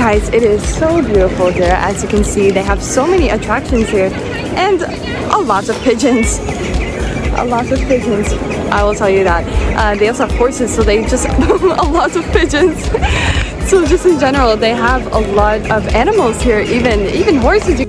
Guys, it is so beautiful here. As you can see, they have so many attractions here and a lot of pigeons. A lot of pigeons, I will tell you that. They also have horses, so they just a lot of pigeons. So just in general, they have a lot of animals here, even horses.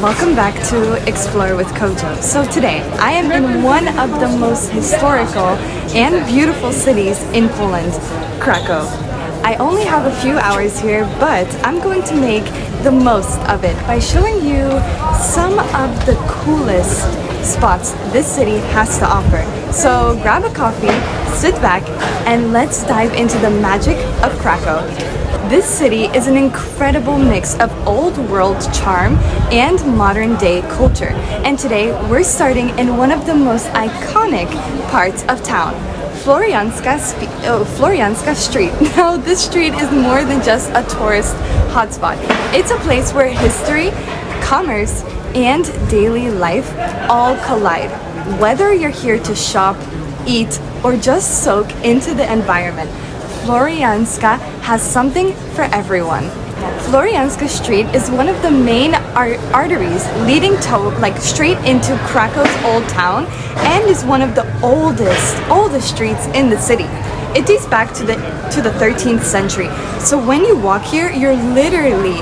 Welcome back to Explore with Kojo. So today, I am in one of the most historical and beautiful cities in Poland, Krakow. I only have a few hours here, but I'm going to make the most of it by showing you some of the coolest spots this city has to offer. So grab a coffee, sit back, and let's dive into the magic of Krakow. This city is an incredible mix of old world charm and modern day culture. And today we're starting in one of the most iconic parts of town, Florianska Street. Now this street is more than just a tourist hotspot. It's a place where history, commerce, and daily life all collide. Whether you're here to shop, eat, or just soak into the environment, Florianska has something for everyone. Florianska Street is one of the main arteries leading straight into Krakow's old town and is one of the oldest streets in the city. It dates back to the 13th century. So when you walk here, you're literally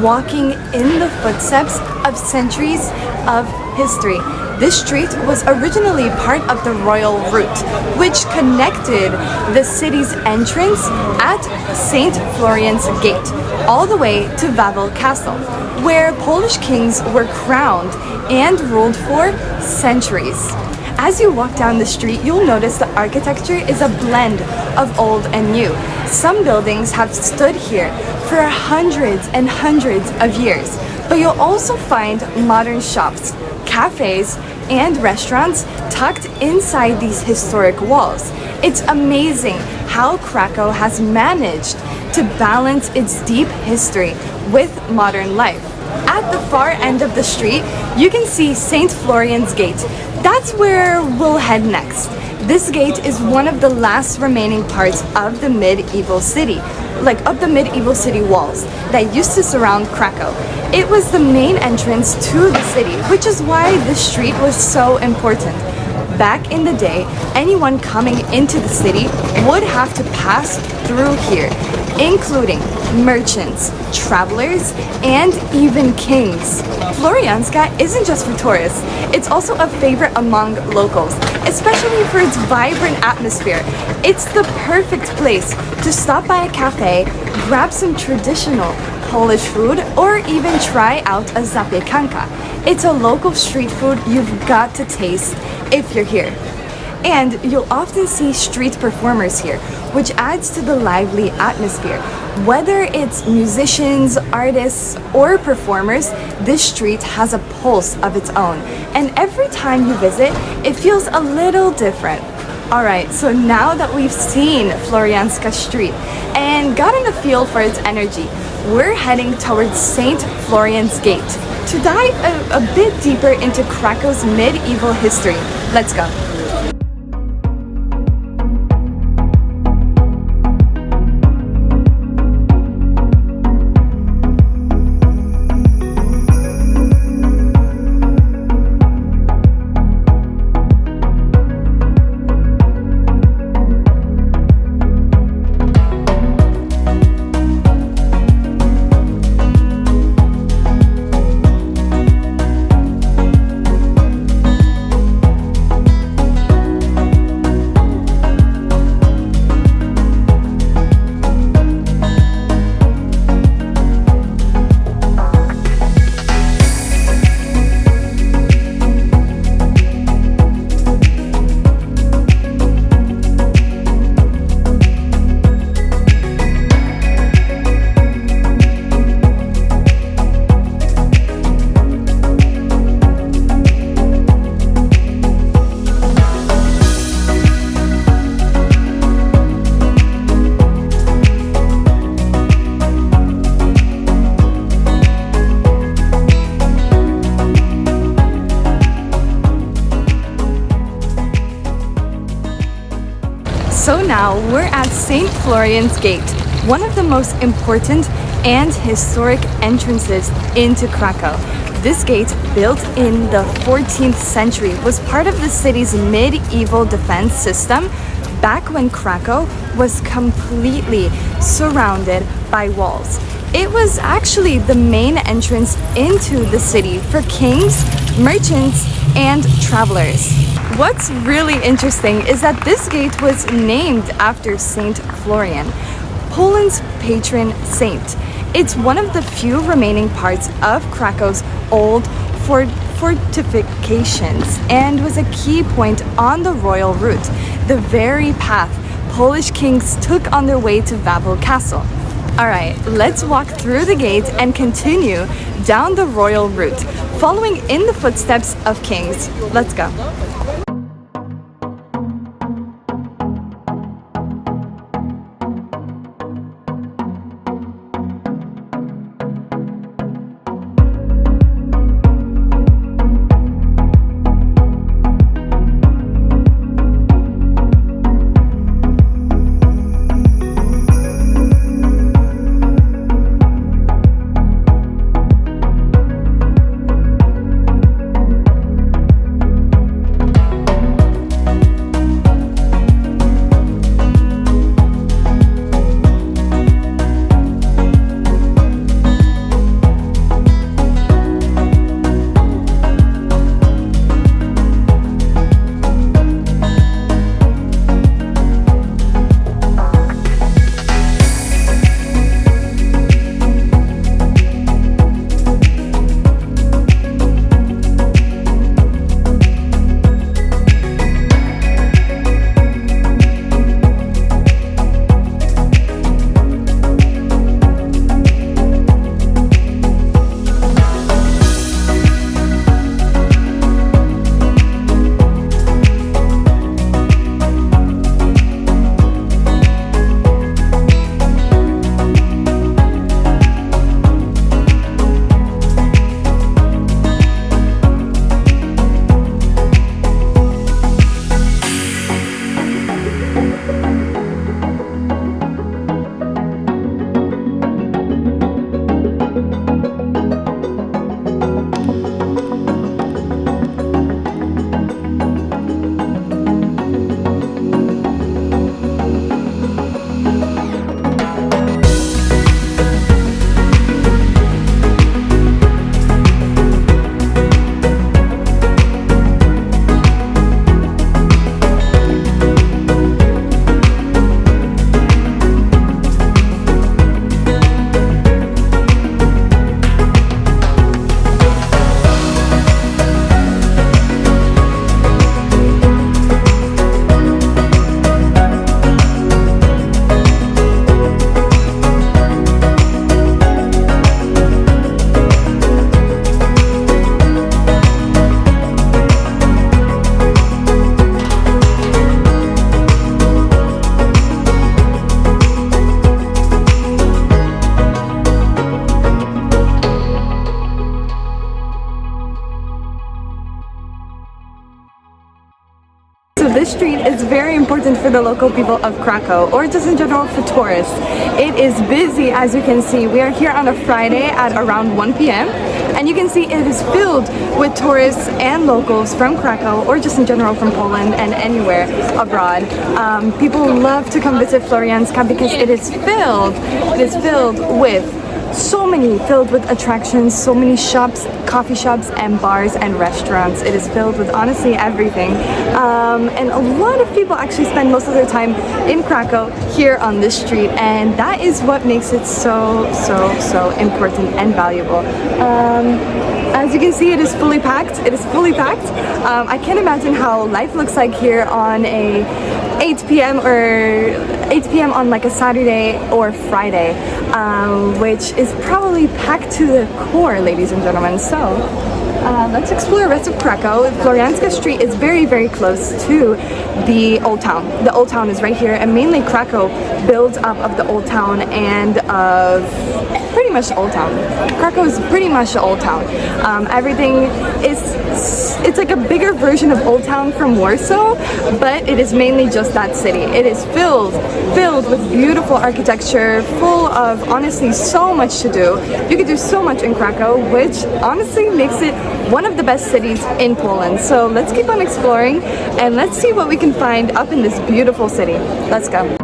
walking in the footsteps of centuries of history. This street was originally part of the royal route, which connected the city's entrance at St. Florian's Gate all the way to Wawel Castle, where Polish kings were crowned and ruled for centuries. As you walk down the street, you'll notice the architecture is a blend of old and new. Some buildings have stood here for hundreds and hundreds of years, but you'll also find modern shops, cafes, and restaurants tucked inside these historic walls. It's amazing how Krakow has managed to balance its deep history with modern life. At the far end of the street, you can see St. Florian's Gate. That's where we'll head next. This gate is one of the last remaining parts of the medieval city walls that used to surround Krakow. It was the main entrance to the city, which is why this street was so important. Back in the day, anyone coming into the city would have to pass through here, including merchants, travelers, and even kings. Florianska isn't just for tourists, it's also a favorite among locals, especially for its vibrant atmosphere. It's the perfect place to stop by a cafe, grab some traditional Polish food, or even try out a zapiekanka. It's a local street food you've got to taste if you're here. And you'll often see street performers here, which adds to the lively atmosphere. Whether it's musicians, artists, or performers, this street has a pulse of its own. And every time you visit, it feels a little different. Alright, so now that we've seen Florianska Street and gotten a feel for its energy, we're heading towards St. Florian's Gate to dive a bit deeper into Krakow's medieval history. Let's go. now we're at St. Florian's Gate, one of the most important and historic entrances into Krakow. This gate, built in the 14th century, was part of the city's medieval defense system back when Krakow was completely surrounded by walls. It was actually the main entrance into the city for kings, merchants, and travelers. What's really interesting is that this gate was named after Saint Florian, Poland's patron saint. It's one of the few remaining parts of Krakow's old fortifications and was a key point on the royal route, the very path Polish kings took on their way to Wawel Castle. Alright, let's walk through the gate and continue down the royal route, following in the footsteps of kings. Let's go. This street is very important for the local people of Krakow, or just in general for tourists. It is busy, as you can see. We are here on a Friday at around 1 p.m. and you can see it is filled with tourists and locals from Krakow, or just in general from Poland and anywhere abroad. People love to come visit Florianska because it is filled with attractions, so many shops, coffee shops and bars and restaurants. It is filled with honestly everything. And a lot of people actually spend most of their time in Krakow here on this street, and that is what makes it so important and valuable. As you can see, it is fully packed. I can't imagine how life looks like here on a 8 p.m. on like a Saturday or Friday, which is probably packed to the core, ladies and gentlemen. So let's explore the rest of Krakow. Florianska Street is very, very close to the Old Town. The Old Town is right here, and mainly Krakow builds up of the Old Town and of pretty much the Old Town. Krakow is pretty much the Old Town. Everything is, it's like a bigger version of Old Town from Warsaw, but it is mainly just that city. It is filled with beautiful architecture, full of honestly so much to do. You could do so much in Krakow, which honestly makes it one of the best cities in Poland. So let's keep on exploring and let's see what we can find up in this beautiful city. Let's go.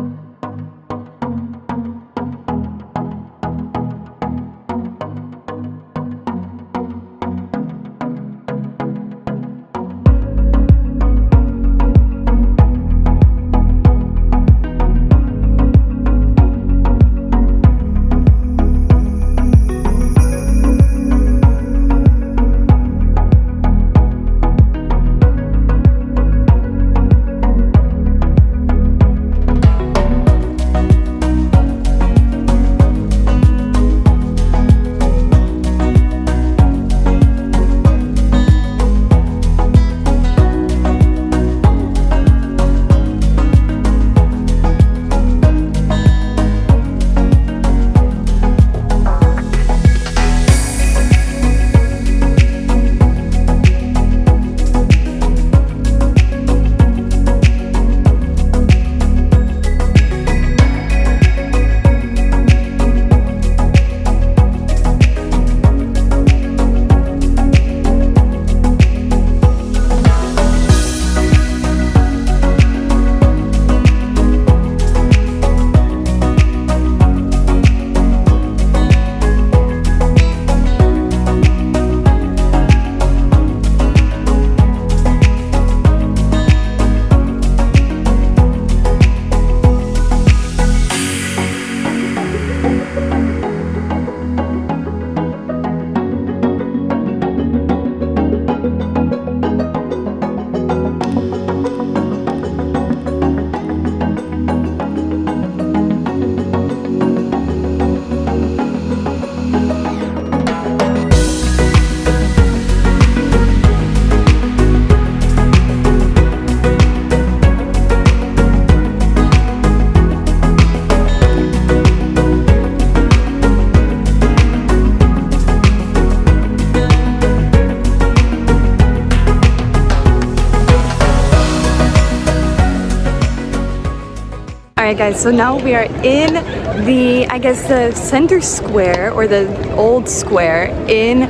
Alright guys, so now we are in the, I guess the center square or the old square in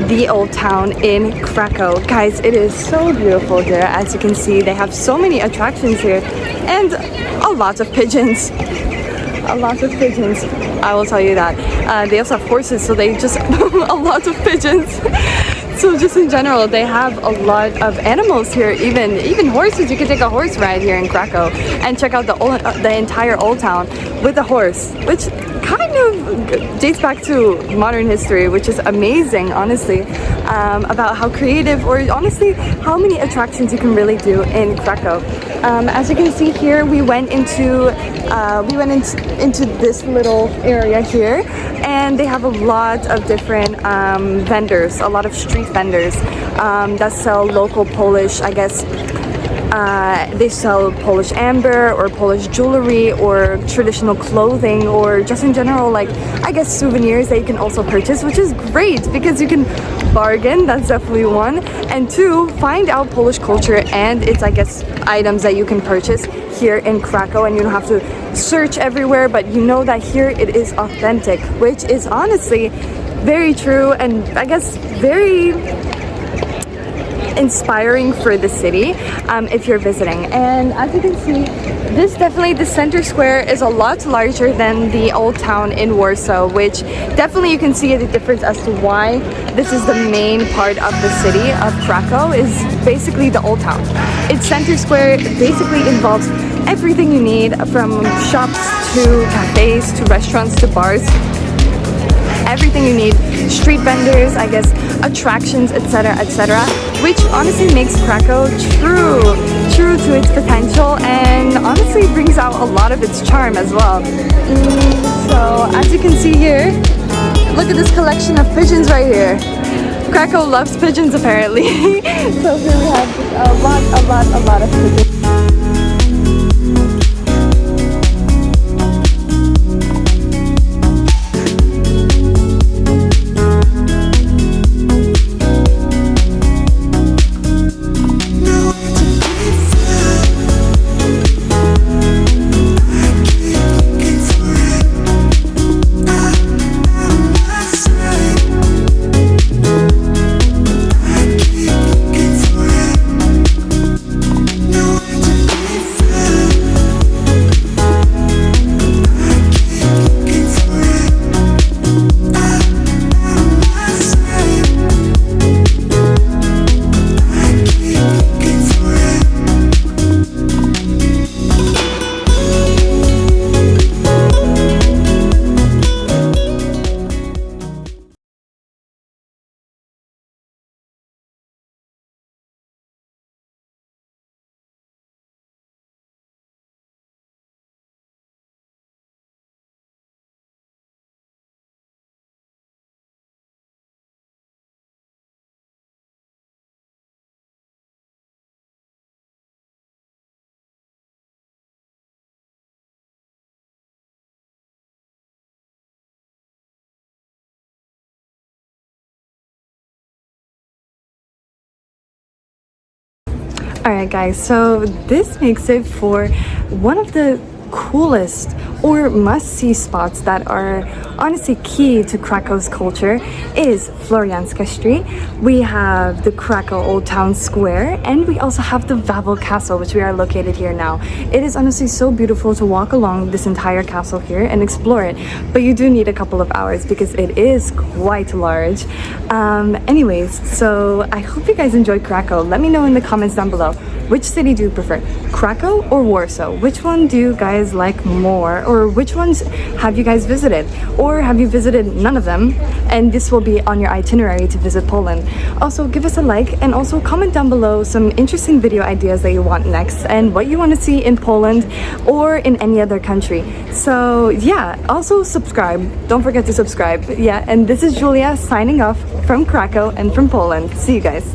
the old town in Krakow. Guys, it is so beautiful here. As you can see, they have so many attractions here and a lot of pigeons. A lot of pigeons, I will tell you that. They also have horses, so they just a lot of pigeons. So just in general, they have a lot of animals here, even horses. You can take a horse ride here in Krakow and check out the entire old town with a horse, which kind of dates back to modern history, which is amazing, honestly, about how creative or honestly how many attractions you can really do in Krakow. As you can see here, we went into this little area here, and they have a lot of different vendors, a lot of street vendors that sell local Polish, I guess. They sell Polish amber or Polish jewelry or traditional clothing or just in general, like, I guess souvenirs that you can also purchase, which is great because you can bargain, that's definitely one, and two, find out Polish culture and its, I guess, items that you can purchase here in Krakow, and you don't have to search everywhere, but you know that here it is authentic, which is honestly very true and I guess very inspiring for the city if you're visiting. And as you can see, the center square is a lot larger than the old town in Warsaw, which definitely you can see the difference as to why this is the main part of the city of Krakow, is basically the old town. Its center square basically involves everything you need, from shops to cafes to restaurants to bars. Everything you need, street vendors, I guess, attractions, etc., which honestly makes Krakow true to its potential and honestly brings out a lot of its charm as well. So as you can see here, look at this collection of pigeons right here. Krakow loves pigeons apparently. So here we have just a lot of pigeons. Alright guys, so this makes it for one of the coolest or must-see spots that are honestly key to Krakow's culture is Florianska Street. We have the Krakow Old Town Square, and we also have the Wawel Castle, which we are located here now. It is honestly so beautiful to walk along this entire castle here and explore it, but you do need a couple of hours because it is quite large. Anyways, so I hope you guys enjoyed Krakow. Let me know in the comments down below. Which city do you prefer? Krakow or Warsaw? Which one do you guys like more? Or which ones have you guys visited? Or have you visited none of them? And this will be on your itinerary to visit Poland. Also, give us a like and also comment down below some interesting video ideas that you want next and what you want to see in Poland or in any other country. So yeah, also subscribe. Don't forget to subscribe. Yeah, and this is Julia signing off from Krakow and from Poland. See you guys.